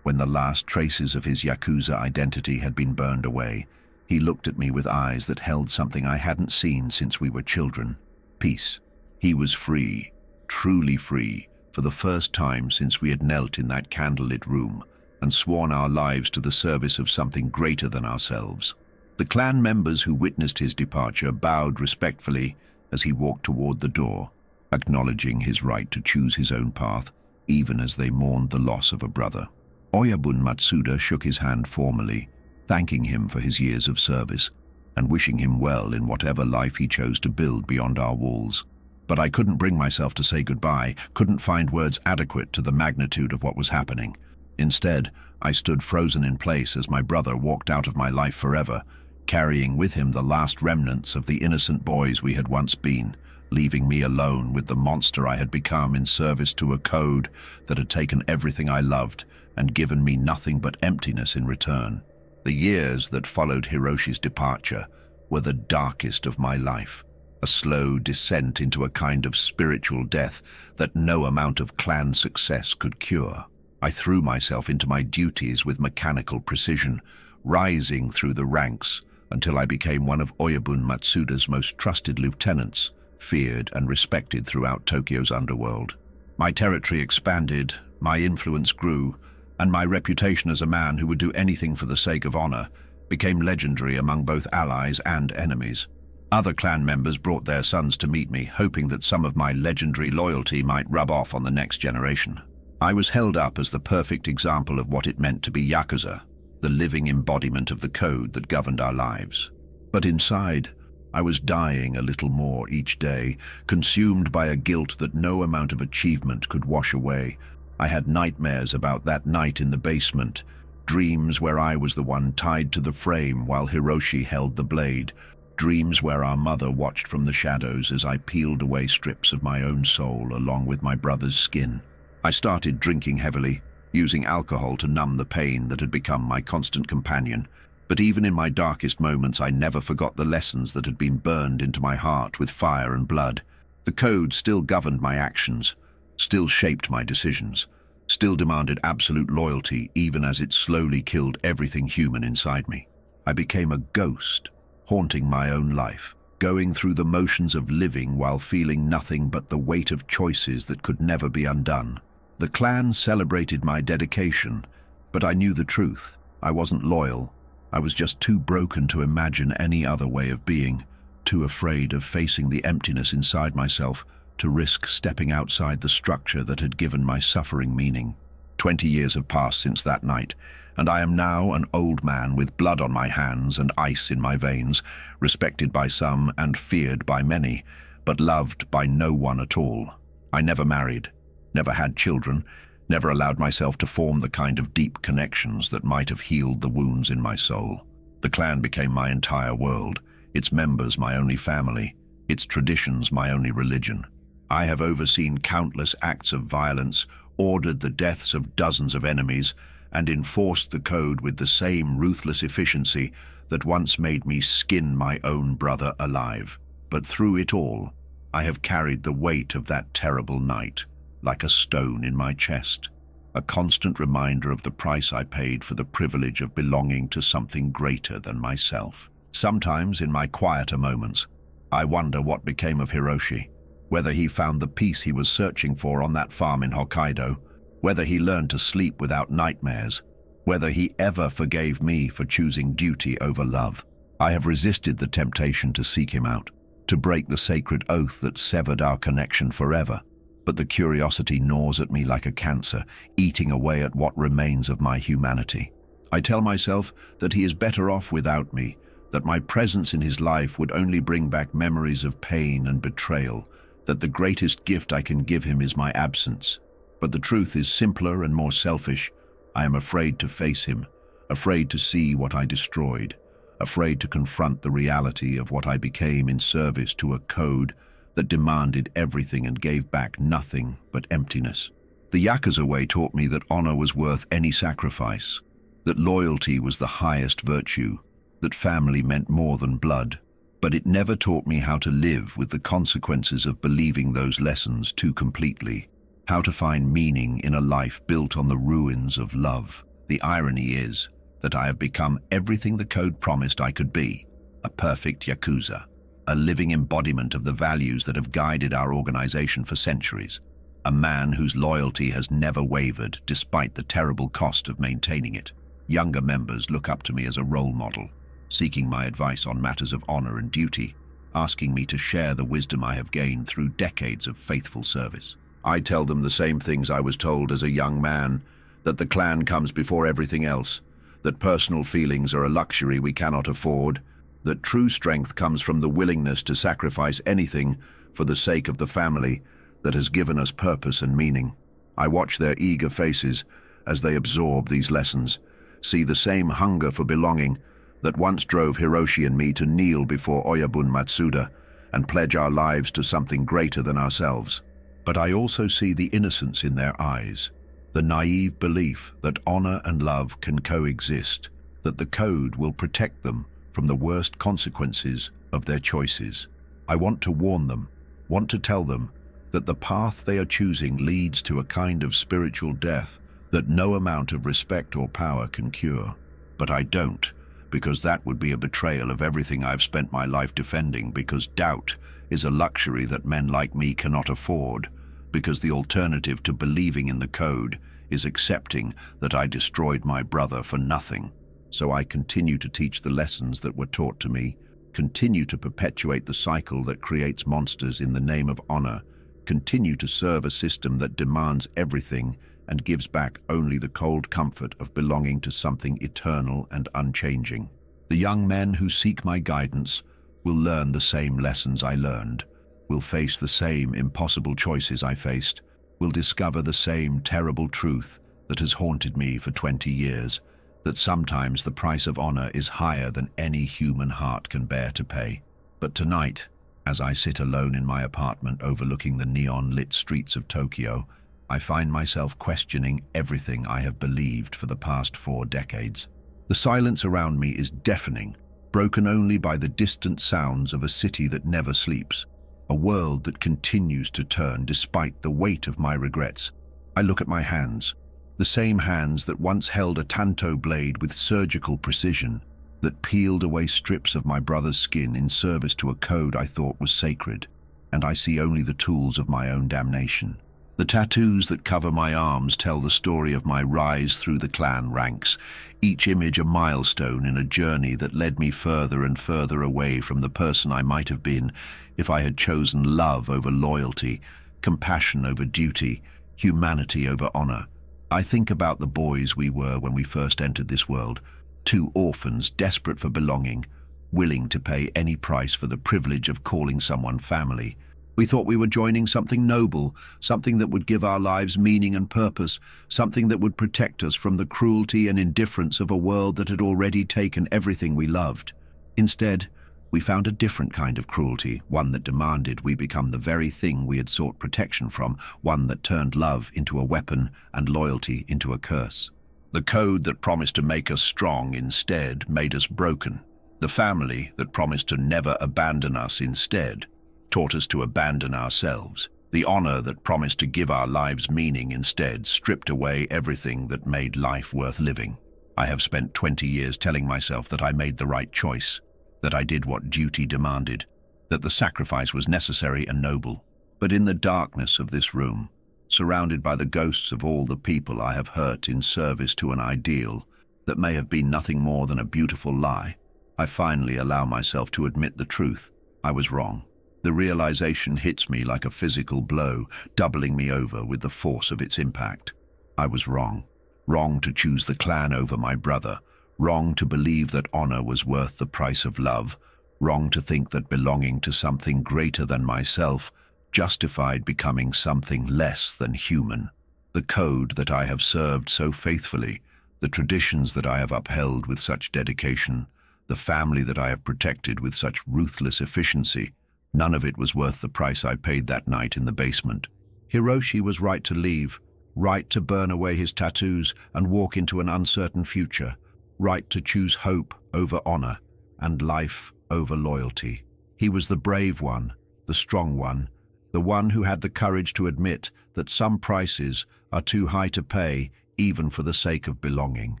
When the last traces of his Yakuza identity had been burned away, he looked at me with eyes that held something I hadn't seen since we were children. Peace. He was free, truly free, for the first time since we had knelt in that candlelit room and sworn our lives to the service of something greater than ourselves. The clan members who witnessed his departure bowed respectfully as he walked toward the door, acknowledging his right to choose his own path, even as they mourned the loss of a brother. Oyabun Matsuda shook his hand formally, thanking him for his years of service and wishing him well in whatever life he chose to build beyond our walls. But I couldn't bring myself to say goodbye, couldn't find words adequate to the magnitude of what was happening. Instead, I stood frozen in place as my brother walked out of my life forever, carrying with him the last remnants of the innocent boys we had once been, leaving me alone with the monster I had become in service to a code that had taken everything I loved and given me nothing but emptiness in return. The years that followed Hiroshi's departure were the darkest of my life, a slow descent into a kind of spiritual death that no amount of clan success could cure. I threw myself into my duties with mechanical precision, rising through the ranks until I became one of Oyabun Matsuda's most trusted lieutenants, feared and respected throughout Tokyo's underworld. My territory expanded, my influence grew, and my reputation as a man who would do anything for the sake of honor became legendary among both allies and enemies. Other clan members brought their sons to meet me, hoping that some of my legendary loyalty might rub off on the next generation. I was held up as the perfect example of what it meant to be Yakuza, the living embodiment of the code that governed our lives. But inside, I was dying a little more each day, consumed by a guilt that no amount of achievement could wash away. I had nightmares about that night in the basement, dreams where I was the one tied to the frame while Hiroshi held the blade, dreams where our mother watched from the shadows as I peeled away strips of my own soul along with my brother's skin. I started drinking heavily, using alcohol to numb the pain that had become my constant companion. But even in my darkest moments, I never forgot the lessons that had been burned into my heart with fire and blood. The code still governed my actions, still shaped my decisions, still demanded absolute loyalty even as it slowly killed everything human inside me. I became a ghost, haunting my own life, going through the motions of living while feeling nothing but the weight of choices that could never be undone. The clan celebrated my dedication, but I knew the truth. I wasn't loyal. I was just too broken to imagine any other way of being, too afraid of facing the emptiness inside myself to risk stepping outside the structure that had given my suffering meaning. 20 years have passed since that night, and I am now an old man with blood on my hands and ice in my veins, respected by some and feared by many, but loved by no one at all. I never married, never had children, never allowed myself to form the kind of deep connections that might have healed the wounds in my soul. The clan became my entire world, its members my only family, its traditions my only religion. I have overseen countless acts of violence, ordered the deaths of dozens of enemies, and enforced the code with the same ruthless efficiency that once made me skin my own brother alive. But through it all, I have carried the weight of that terrible night, like a stone in my chest, a constant reminder of the price I paid for the privilege of belonging to something greater than myself. Sometimes, in my quieter moments, I wonder what became of Hiroshi, whether he found the peace he was searching for on that farm in Hokkaido, whether he learned to sleep without nightmares, whether he ever forgave me for choosing duty over love. I have resisted the temptation to seek him out, to break the sacred oath that severed our connection forever. But the curiosity gnaws at me like a cancer, eating away at what remains of my humanity. I tell myself that he is better off without me, that my presence in his life would only bring back memories of pain and betrayal, that the greatest gift I can give him is my absence. But the truth is simpler and more selfish. I am afraid to face him, afraid to see what I destroyed, afraid to confront the reality of what I became in service to a code that demanded everything and gave back nothing but emptiness. The Yakuza way taught me that honor was worth any sacrifice, that loyalty was the highest virtue, that family meant more than blood. But it never taught me how to live with the consequences of believing those lessons too completely, how to find meaning in a life built on the ruins of love. The irony is that I have become everything the code promised I could be, a perfect Yakuza, a living embodiment of the values that have guided our organization for centuries, a man whose loyalty has never wavered despite the terrible cost of maintaining it. Younger members look up to me as a role model, seeking my advice on matters of honor and duty, asking me to share the wisdom I have gained through decades of faithful service. I tell them the same things I was told as a young man, that the clan comes before everything else, that personal feelings are a luxury we cannot afford, that true strength comes from the willingness to sacrifice anything for the sake of the family that has given us purpose and meaning. I watch their eager faces as they absorb these lessons, see the same hunger for belonging that once drove Hiroshi and me to kneel before Oyabun Matsuda and pledge our lives to something greater than ourselves. But I also see the innocence in their eyes, the naive belief that honor and love can coexist, that the code will protect them from the worst consequences of their choices. I want to warn them, want to tell them that the path they are choosing leads to a kind of spiritual death that no amount of respect or power can cure. But I don't, because that would be a betrayal of everything I've spent my life defending, because doubt is a luxury that men like me cannot afford, because the alternative to believing in the code is accepting that I destroyed my brother for nothing. So I continue to teach the lessons that were taught to me, continue to perpetuate the cycle that creates monsters in the name of honor, continue to serve a system that demands everything and gives back only the cold comfort of belonging to something eternal and unchanging. The young men who seek my guidance will learn the same lessons I learned, will face the same impossible choices I faced, will discover the same terrible truth that has haunted me for 20 years, that sometimes the price of honor is higher than any human heart can bear to pay. But tonight, as I sit alone in my apartment overlooking the neon-lit streets of Tokyo, I find myself questioning everything I have believed for the past 4 decades. The silence around me is deafening, broken only by the distant sounds of a city that never sleeps, a world that continues to turn despite the weight of my regrets. I look at my hands, the same hands that once held a tanto blade with surgical precision, that peeled away strips of my brother's skin in service to a code I thought was sacred, and I see only the tools of my own damnation. The tattoos that cover my arms tell the story of my rise through the clan ranks, each image a milestone in a journey that led me further and further away from the person I might have been if I had chosen love over loyalty, compassion over duty, humanity over honor. I think about the boys we were when we first entered this world, 2 orphans desperate for belonging, willing to pay any price for the privilege of calling someone family. We thought we were joining something noble, something that would give our lives meaning and purpose, something that would protect us from the cruelty and indifference of a world that had already taken everything we loved. Instead, we found a different kind of cruelty, one that demanded we become the very thing we had sought protection from, one that turned love into a weapon and loyalty into a curse. The code that promised to make us strong instead made us broken. The family that promised to never abandon us instead taught us to abandon ourselves. The honor that promised to give our lives meaning instead stripped away everything that made life worth living. I have spent 20 years telling myself that I made the right choice, that I did what duty demanded, that the sacrifice was necessary and noble. But in the darkness of this room, surrounded by the ghosts of all the people I have hurt in service to an ideal that may have been nothing more than a beautiful lie, I finally allow myself to admit the truth. I was wrong. The realization hits me like a physical blow, doubling me over with the force of its impact. I was wrong. Wrong to choose the clan over my brother. Wrong to believe that honor was worth the price of love. Wrong to think that belonging to something greater than myself justified becoming something less than human. The code that I have served so faithfully, the traditions that I have upheld with such dedication, the family that I have protected with such ruthless efficiency, none of it was worth the price I paid that night in the basement. Hiroshi was right to leave, right to burn away his tattoos and walk into an uncertain future, right to choose hope over honor and life over loyalty. He was the brave one, the strong one, the one who had the courage to admit that some prices are too high to pay even for the sake of belonging.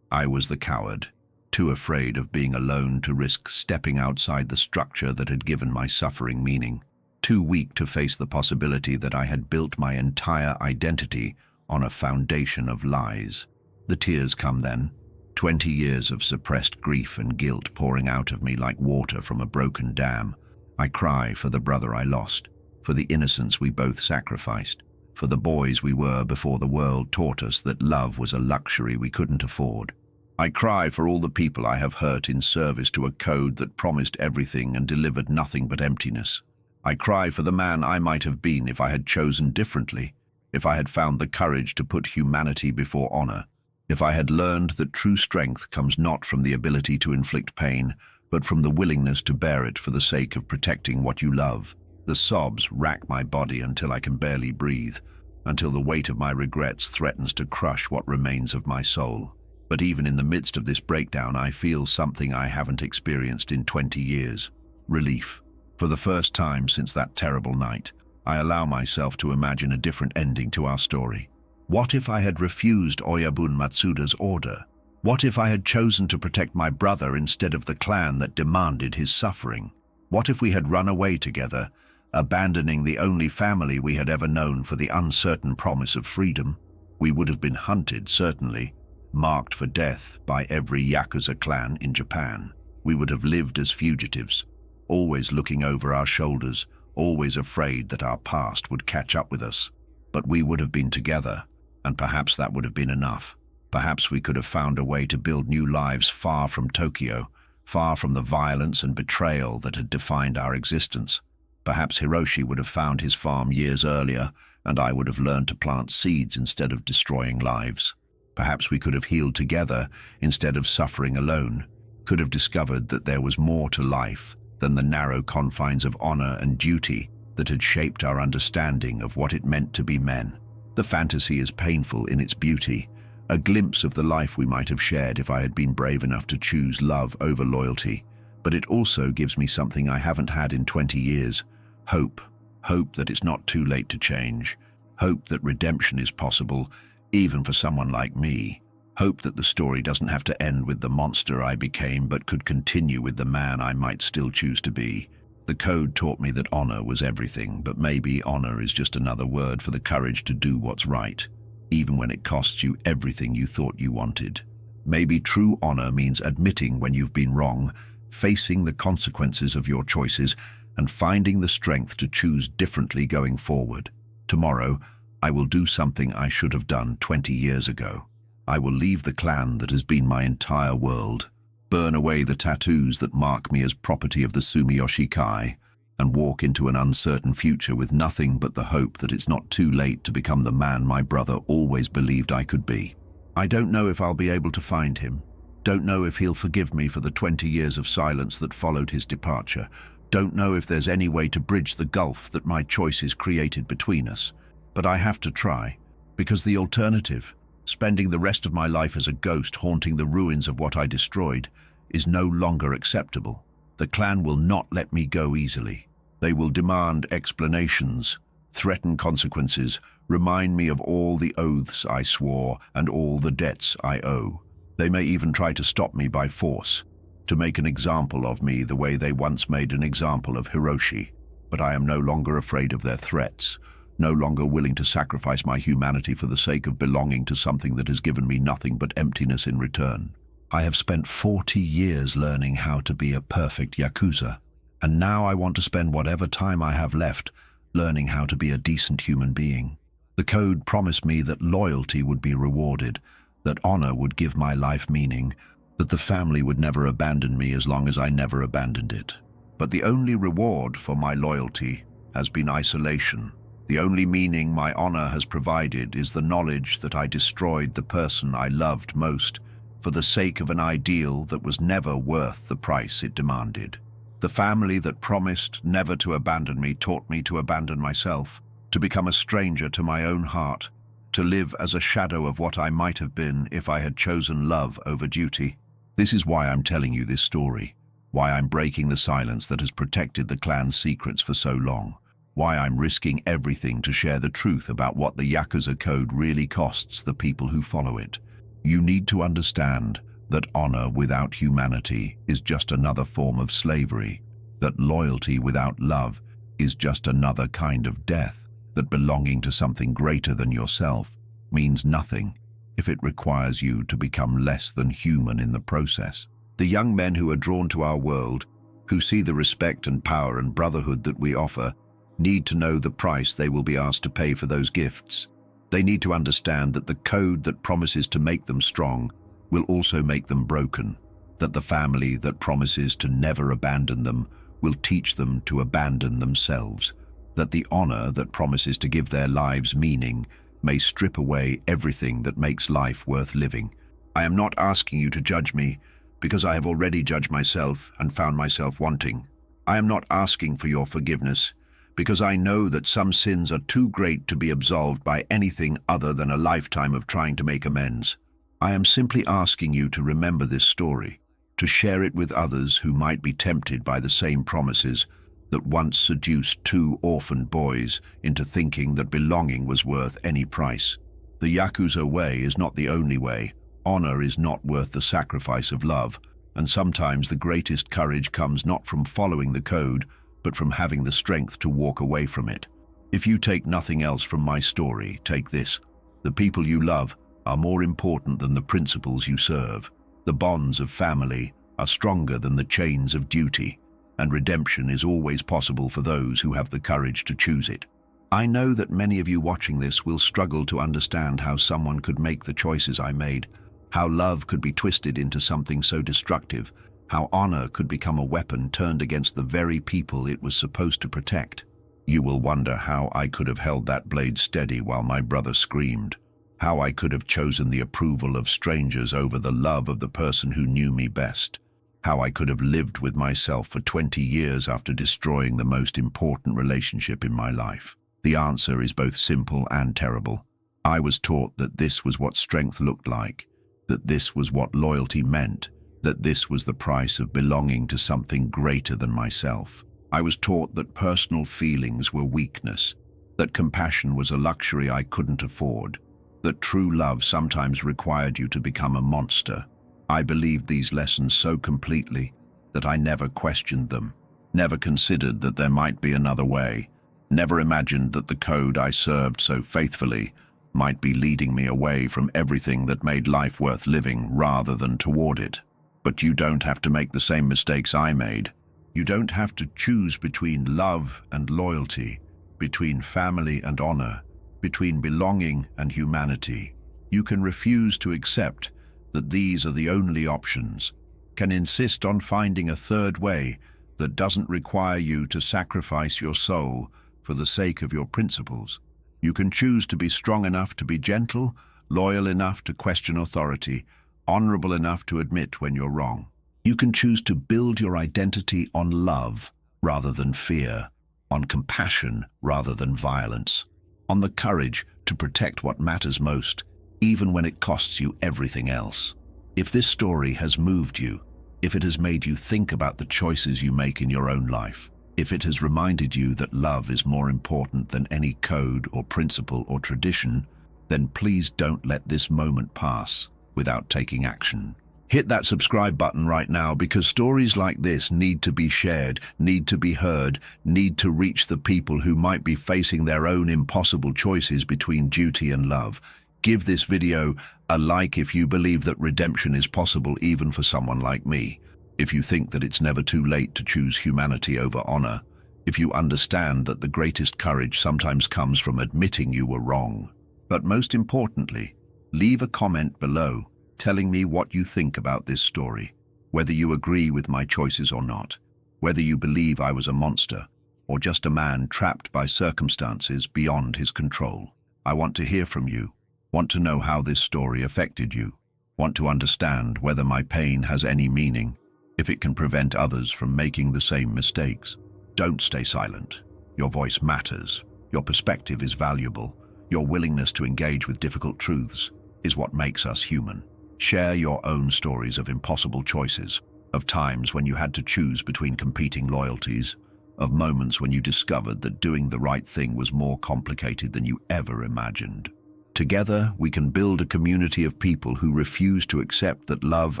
I was the coward, too afraid of being alone to risk stepping outside the structure that had given my suffering meaning, too weak to face the possibility that I had built my entire identity on a foundation of lies. The tears come then, 20 years of suppressed grief and guilt pouring out of me like water from a broken dam. I cry for the brother I lost, for the innocence we both sacrificed, for the boys we were before the world taught us that love was a luxury we couldn't afford. I cry for all the people I have hurt in service to a code that promised everything and delivered nothing but emptiness. I cry for the man I might have been if I had chosen differently, if I had found the courage to put humanity before honor, if I had learned that true strength comes not from the ability to inflict pain, but from the willingness to bear it for the sake of protecting what you love. The sobs rack my body until I can barely breathe, until the weight of my regrets threatens to crush what remains of my soul. But even in the midst of this breakdown, I feel something I haven't experienced in 20 years. Relief. For the first time since that terrible night, I allow myself to imagine a different ending to our story. What if I had refused Oyabun Matsuda's order? What if I had chosen to protect my brother instead of the clan that demanded his suffering? What if we had run away together, abandoning the only family we had ever known for the uncertain promise of freedom? We would have been hunted, certainly, marked for death by every Yakuza clan in Japan. We would have lived as fugitives, always looking over our shoulders, always afraid that our past would catch up with us. But we would have been together, and perhaps that would have been enough. Perhaps we could have found a way to build new lives far from Tokyo, far from the violence and betrayal that had defined our existence. Perhaps Hiroshi would have found his farm years earlier, and I would have learned to plant seeds instead of destroying lives. Perhaps we could have healed together instead of suffering alone, could have discovered that there was more to life than the narrow confines of honor and duty that had shaped our understanding of what it meant to be men. The fantasy is painful in its beauty, a glimpse of the life we might have shared if I had been brave enough to choose love over loyalty. But it also gives me something I haven't had in 20 years. Hope. Hope that it's not too late to change. Hope that redemption is possible, even for someone like me. Hope that the story doesn't have to end with the monster I became, but could continue with the man I might still choose to be. The code taught me that honor was everything, but maybe honor is just another word for the courage to do what's right, even when it costs you everything you thought you wanted. Maybe true honor means admitting when you've been wrong, facing the consequences of your choices, and finding the strength to choose differently going forward. Tomorrow, I will do something I should have done 20 years ago. I will leave the clan that has been my entire world, burn away the tattoos that mark me as property of the Sumiyoshi Kai, and walk into an uncertain future with nothing but the hope that it's not too late to become the man my brother always believed I could be. I don't know if I'll be able to find him. Don't know if he'll forgive me for the 20 years of silence that followed his departure. Don't know if there's any way to bridge the gulf that my choices created between us. But I have to try, because the alternative, spending the rest of my life as a ghost haunting the ruins of what I destroyed, is no longer acceptable. The clan will not let me go easily. They will demand explanations, threaten consequences, remind me of all the oaths I swore and all the debts I owe. They may even try to stop me by force, to make an example of me the way they once made an example of Hiroshi. But I am no longer afraid of their threats, no longer willing to sacrifice my humanity for the sake of belonging to something that has given me nothing but emptiness in return. I have spent 40 years learning how to be a perfect Yakuza, and now I want to spend whatever time I have left learning how to be a decent human being. The code promised me that loyalty would be rewarded, that honor would give my life meaning, that the family would never abandon me as long as I never abandoned it. But the only reward for my loyalty has been isolation. The only meaning my honor has provided is the knowledge that I destroyed the person I loved most for the sake of an ideal that was never worth the price it demanded. The family that promised never to abandon me taught me to abandon myself, to become a stranger to my own heart, to live as a shadow of what I might have been if I had chosen love over duty. This is why I'm telling you this story, why I'm breaking the silence that has protected the clan's secrets for so long, why I'm risking everything to share the truth about what the Yakuza code really costs the people who follow it. You need to understand that honor without humanity is just another form of slavery, that loyalty without love is just another kind of death, that belonging to something greater than yourself means nothing if it requires you to become less than human in the process. The young men who are drawn to our world, who see the respect and power and brotherhood that we offer, need to know the price they will be asked to pay for those gifts. They need to understand that the code that promises to make them strong will also make them broken, that the family that promises to never abandon them will teach them to abandon themselves, that the honor that promises to give their lives meaning may strip away everything that makes life worth living. I am not asking you to judge me, because I have already judged myself and found myself wanting. I am not asking for your forgiveness, because I know that some sins are too great to be absolved by anything other than a lifetime of trying to make amends. I am simply asking you to remember this story, to share it with others who might be tempted by the same promises that once seduced two orphaned boys into thinking that belonging was worth any price. The Yakuza way is not the only way. Honor is not worth the sacrifice of love, and sometimes the greatest courage comes not from following the code, but from having the strength to walk away from it. If you take nothing else from my story, take this. The people you love are more important than the principles you serve. The bonds of family are stronger than the chains of duty, and redemption is always possible for those who have the courage to choose it. I know that many of you watching this will struggle to understand how someone could make the choices I made, how love could be twisted into something so destructive, how honor could become a weapon turned against the very people it was supposed to protect. You will wonder how I could have held that blade steady while my brother screamed, how I could have chosen the approval of strangers over the love of the person who knew me best, how I could have lived with myself for 20 years after destroying the most important relationship in my life. The answer is both simple and terrible. I was taught that this was what strength looked like, that this was what loyalty meant, that this was the price of belonging to something greater than myself. I was taught that personal feelings were weakness, that compassion was a luxury I couldn't afford, that true love sometimes required you to become a monster. I believed these lessons so completely that I never questioned them, never considered that there might be another way, never imagined that the code I served so faithfully might be leading me away from everything that made life worth living rather than toward it. But you don't have to make the same mistakes I made. You don't have to choose between love and loyalty, between family and honor, between belonging and humanity. You can refuse to accept that these are the only options, can insist on finding a third way that doesn't require you to sacrifice your soul for the sake of your principles. You can choose to be strong enough to be gentle, loyal enough to question authority, honorable enough to admit when you're wrong. You can choose to build your identity on love rather than fear, on compassion rather than violence, on the courage to protect what matters most, even when it costs you everything else. If this story has moved you, if it has made you think about the choices you make in your own life, if it has reminded you that love is more important than any code or principle or tradition, then please don't let this moment pass without taking action. Hit that subscribe button right now, because stories like this need to be shared, need to be heard, need to reach the people who might be facing their own impossible choices between duty and love. Give this video a like if you believe that redemption is possible even for someone like me. If you think that it's never too late to choose humanity over honor. If you understand that the greatest courage sometimes comes from admitting you were wrong. But most importantly, leave a comment below telling me what you think about this story, whether you agree with my choices or not, whether you believe I was a monster or just a man trapped by circumstances beyond his control. I want to hear from you, want to know how this story affected you, want to understand whether my pain has any meaning, if it can prevent others from making the same mistakes. Don't stay silent. Your voice matters. Your perspective is valuable. Your willingness to engage with difficult truths is what makes us human. Share your own stories of impossible choices, of times when you had to choose between competing loyalties, of moments when you discovered that doing the right thing was more complicated than you ever imagined. Together, we can build a community of people who refuse to accept that love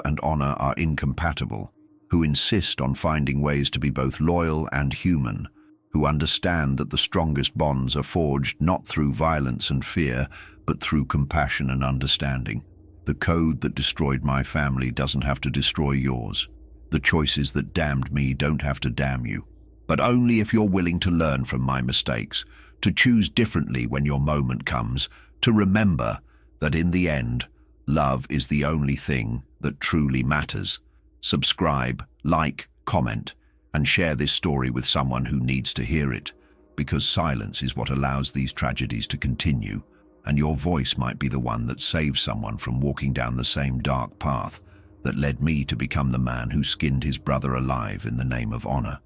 and honor are incompatible, who insist on finding ways to be both loyal and human, who understand that the strongest bonds are forged not through violence and fear, but through compassion and understanding. The code that destroyed my family doesn't have to destroy yours. The choices that damned me don't have to damn you. But only if you're willing to learn from my mistakes, to choose differently when your moment comes, to remember that in the end, love is the only thing that truly matters. Subscribe, like, comment, and share this story with someone who needs to hear it, because silence is what allows these tragedies to continue, and your voice might be the one that saves someone from walking down the same dark path that led me to become the man who skinned his brother alive in the name of honor.